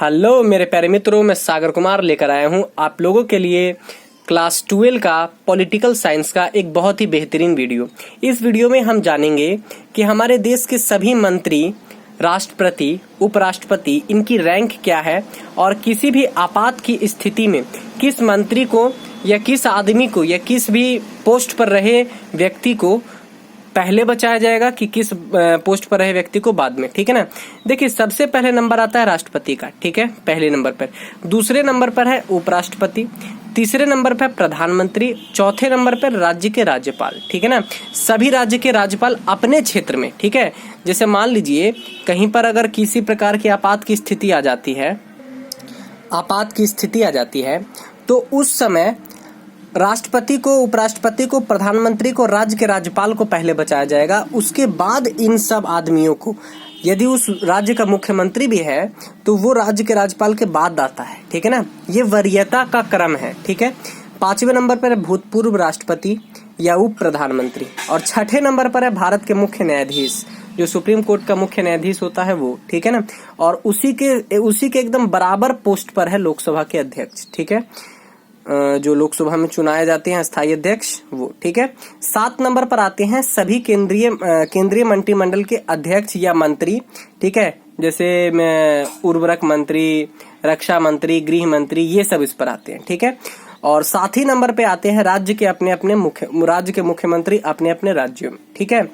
Hello मेरे प्यारे मित्रों, मैं सागर कुमार लेकर आया हूं आप लोगों के लिए क्लास 12 का पॉलिटिकल साइंस का एक बहुत ही बेहतरीन वीडियो। इस वीडियो में हम जानेंगे कि हमारे देश के सभी मंत्री, राष्ट्रपति, उपराष्ट्रपति, इनकी रैंक क्या है और किसी भी आपात की स्थिति में किस मंत्री को या किस आदमी को या किस भी पोस्ट पर रहे व्यक्ति को पहले बचाया जाएगा कि किस पोस्ट पर रहे व्यक्ति को बाद में। ठीक है ना। देखिए, सबसे पहले नंबर आता है राष्ट्रपति का। ठीक है, पहले नंबर पर। दूसरे नंबर पर है उपराष्ट्रपति, तीसरे नंबर पर प्रधानमंत्री, चौथे नंबर पर राज्य के राज्यपाल। ठीक है ना। सभी राज्य के राज्यपाल अपने क्षेत्र में। ठीक है, जैसे मान लीजिए कहीं पर अगर किसी प्रकार की आपात की स्थिति आ जाती है तो उस समय राष्ट्रपति को, उपराष्ट्रपति को, प्रधानमंत्री को, राज्य के राज्यपाल को पहले बचाया जाएगा। उसके बाद इन सब आदमियों को, यदि उस राज्य का मुख्यमंत्री भी है तो वो राज्य के राज्यपाल के बाद आता है। ठीक है ना। ये वरीयता का क्रम है। ठीक है। पांचवें नंबर पर है भूतपूर्व राष्ट्रपति या उप प्रधानमंत्री, और छठे नंबर पर है भारत के मुख्य न्यायाधीश, जो सुप्रीम कोर्ट का मुख्य न्यायाधीश होता है वो। ठीक है ना। और उसी के एकदम बराबर पोस्ट पर है लोकसभा के अध्यक्ष। ठीक है, जो लोकसभा में चुनाए जाते हैं स्थायी अध्यक्ष वो। ठीक है। 7 नंबर पर आते हैं सभी केंद्रीय मंत्रिमंडल के अध्यक्ष या मंत्री। ठीक है, जैसे उर्वरक मंत्री, रक्षा मंत्री, गृह मंत्री, ये सब इस पर आते हैं। ठीक है। और साथ ही नंबर पे आते हैं राज्य के मुख्यमंत्री अपने अपने राज्यों में। ठीक है।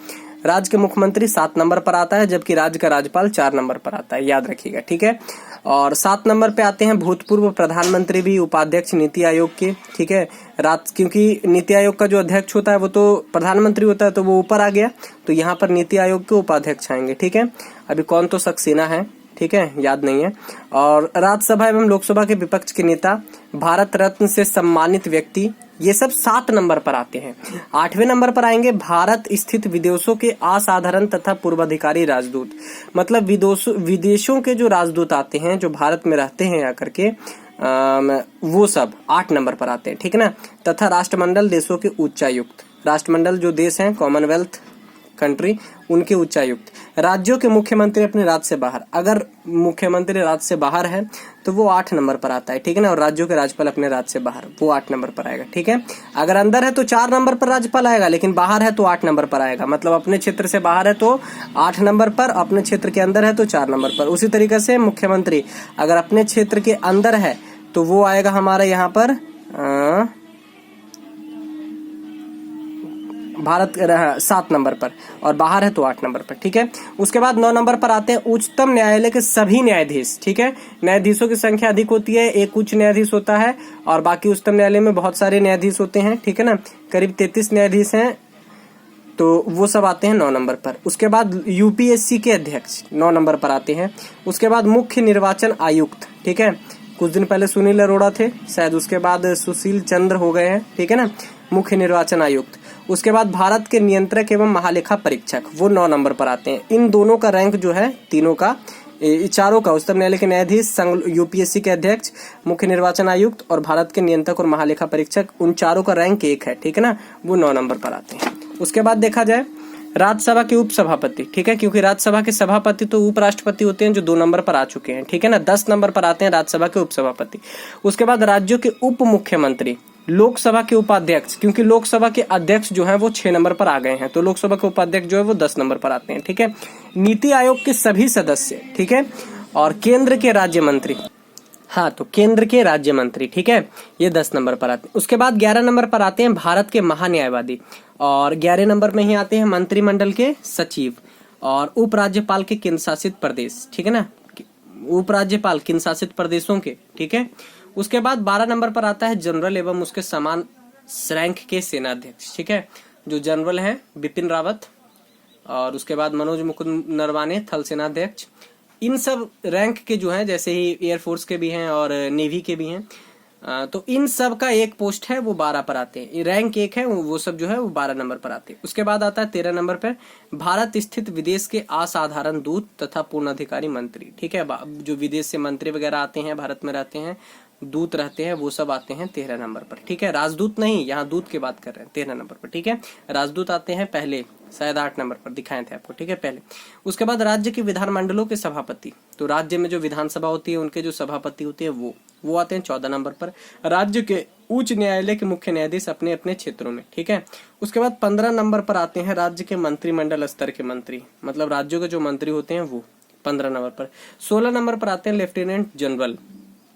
राज्य के मुख्यमंत्री 7 नंबर पर आता है, जबकि राज्य का राज्यपाल 4 नंबर पर आता है, याद रखिएगा। ठीक है। और 7 नंबर पे आते हैं भूतपूर्व प्रधानमंत्री भी, उपाध्यक्ष नीति आयोग के। ठीक है। क्योंकि नीति आयोग का जो अध्यक्ष होता है वो तो प्रधानमंत्री होता है, तो वो ऊपर आ गया, तो यहाँ पर नीति आयोग के उपाध्यक्ष आएंगे। ठीक है। अभी कौन तो सक्सेना है, ठीक है, याद नहीं है। और राज्यसभा एवं लोकसभा के विपक्ष के नेता, भारत रत्न से सम्मानित व्यक्ति, ये सब 7 नंबर पर आते हैं। 8वें नंबर पर आएंगे भारत स्थित विदेशों के असाधारण तथा पूर्वाधिकारी राजदूत, मतलब विदेशों के जो राजदूत आते हैं, जो भारत में रहते हैं आकर के, वो सब 8 नंबर पर आते हैं। ठीक है ना। तथा राष्ट्रमंडल देशों के उच्चायुक्त, राष्ट्रमंडल जो देश हैं, कॉमनवेल्थ कंट्री, उनके उच्चायुक्त। राज्यों के मुख्यमंत्री अपने राज्य से बाहर, अगर मुख्यमंत्री राज्य से बाहर है तो वो 8 नंबर पर आता है। ठीक है ना। और राज्यों के राज्यपाल अपने राज्य से बाहर, वो 8 नंबर पर आएगा। ठीक है। अगर अंदर है तो 4 नंबर पर राज्यपाल आएगा, लेकिन बाहर है तो 8 नंबर पर आएगा। मतलब अपने क्षेत्र से बाहर है तो 8 नंबर पर, अपने क्षेत्र के अंदर है तो 4 नंबर पर। उसी तरीके से मुख्यमंत्री अगर अपने क्षेत्र के अंदर है तो वो आएगा हमारा यहाँ पर भारत 7 नंबर पर, और बाहर है तो 8 नंबर पर। ठीक है। उसके बाद 9 नंबर पर आते हैं उच्चतम न्यायालय के सभी न्यायाधीश। ठीक है। न्यायाधीशों की संख्या अधिक होती है, एक उच्च न्यायाधीश होता है और बाकी उच्चतम न्यायालय में बहुत सारे न्यायाधीश होते हैं। ठीक है ना। करीब 33 न्यायाधीश हैं, तो वो सब आते हैं 9 नंबर पर। उसके बाद यूपीएससी के अध्यक्ष 9 नंबर पर आते हैं। उसके बाद मुख्य निर्वाचन आयुक्त। ठीक है, कुछ दिन पहले सुनील अरोड़ा थे शायद, उसके बाद सुशील चंद्र हो गए हैं। ठीक है ना, मुख्य निर्वाचन आयुक्त। उसके बाद भारत के नियंत्रक एवं महालेखा परीक्षक, वो 9 नंबर पर आते हैं। इन दोनों का रैंक जो है, तीनों का, चारों का, उच्चतम न्यायालय के न्यायाधीश, यूपीएससी के अध्यक्ष, मुख्य निर्वाचन आयुक्त और भारत के नियंत्रक और महालेखा परीक्षक, उन चारों का रैंक 1 है। ठीक है ना, वो 9 नंबर पर आते हैं। उसके बाद देखा जाए राज्यसभा के उपसभापति। ठीक है, क्योंकि राज्यसभा के सभापति तो उपराष्ट्रपति होते हैं, जो 2 नंबर पर आ चुके हैं। ठीक है ना। 10 नंबर पर आते हैं राज्यसभा के उपसभापति। उसके बाद राज्यों के उप मुख्यमंत्री, लोकसभा के उपाध्यक्ष, क्योंकि लोकसभा के अध्यक्ष जो हैं वो 6 नंबर पर आ गए हैं, तो लोकसभा के उपाध्यक्ष जो है वो 10 नंबर पर आते हैं। ठीक है। नीति आयोग के सभी सदस्य। ठीक है। और केंद्र के राज्य मंत्री, हाँ, तो केंद्र के राज्य मंत्री। ठीक है, ये 10 नंबर पर आते हैं। उसके बाद 11 नंबर पर आते हैं भारत के महान्यायवादी, और 11 नंबर में ही आते हैं मंत्रिमंडल के सचिव और उपराज्यपाल के केंद्र शासित प्रदेश। ठीक है ना, उपराज्यपाल केंद्र शासित प्रदेशों के। ठीक है। उसके बाद 12 नंबर पर आता है जनरल एवं उसके समान रैंक के सेनाध्यक्ष। ठीक है, जो जनरल हैं बिपिन रावत, और उसके बाद मनोज मुकुंद नरवाने, थल सेनाध्यक्ष। इन सब रैंक के जो हैं, जैसे ही एयरफोर्स के भी हैं और नेवी के भी हैं, तो इन सब का एक पोस्ट है वो 12 पर आते हैं। रैंक 1 है, वो सब जो है वो 12 नंबर पर आते हैं। उसके बाद आता है 13 नंबर पर भारत स्थित विदेश के असाधारण दूत तथा पूर्णाधिकारी मंत्री। ठीक है, जो विदेश से मंत्री वगैरह आते हैं, भारत में रहते हैं, दूत रहते हैं वो सब आते हैं 13 नंबर पर। ठीक है, राजदूत नहीं, यहाँ दूत की बात कर रहे हैं 13 नंबर पर। ठीक है, राजदूत आते हैं पहले, शायद 8 नंबर पर दिखाए थे आपको। ठीक है, पहले। उसके बाद राज्य के विधानमंडलों के सभापति, तो राज्य में जो विधानसभा होती है उनके जो सभापति होते हैं वो आते हैं 14 नंबर पर। राज्य के उच्च न्यायालय के मुख्य न्यायाधीश अपने अपने क्षेत्रों में। ठीक है, उसके बाद 15 नंबर पर आते हैं राज्य के मंत्रिमंडल स्तर के मंत्री, मतलब राज्यों के जो मंत्री होते हैं वो 15 नंबर पर। 16 नंबर पर आते हैं लेफ्टिनेंट जनरल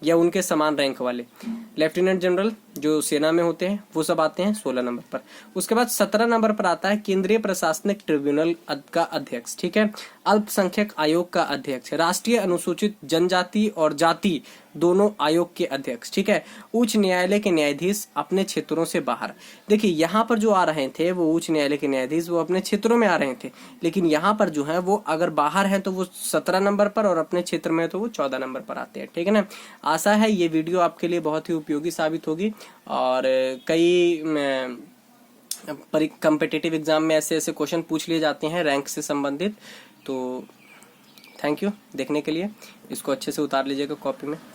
या उनके समान रैंक वाले, लेफ्टिनेंट जनरल जो सेना में होते हैं वो सब आते हैं 16 नंबर पर। उसके बाद 17 नंबर पर आता है केंद्रीय प्रशासनिक ट्रिब्यूनल का अध्यक्ष। ठीक है, अल्पसंख्यक आयोग का अध्यक्ष, राष्ट्रीय अनुसूचित जनजाति और जाति दोनों आयोग के अध्यक्ष। ठीक है, उच्च न्यायालय के न्यायाधीश अपने क्षेत्रों से बाहर। देखिए यहाँ पर जो आ रहे थे वो उच्च न्यायालय के न्यायाधीश वो अपने क्षेत्रों में आ रहे थे, लेकिन यहाँ पर जो है वो अगर बाहर है तो वो 17 नंबर पर और अपने क्षेत्र में तो वो 14 नंबर पर आते हैं। ठीक है ना, आशा है ये वीडियो आपके लिए बहुत ही उपयोगी साबित होगी और कई कॉम्पिटिटिव एग्जाम में ऐसे ऐसे क्वेश्चन पूछ लिए जाते हैं रैंक से संबंधित। तो थैंक यू देखने के लिए, इसको अच्छे से उतार लीजिएगा कॉपी में।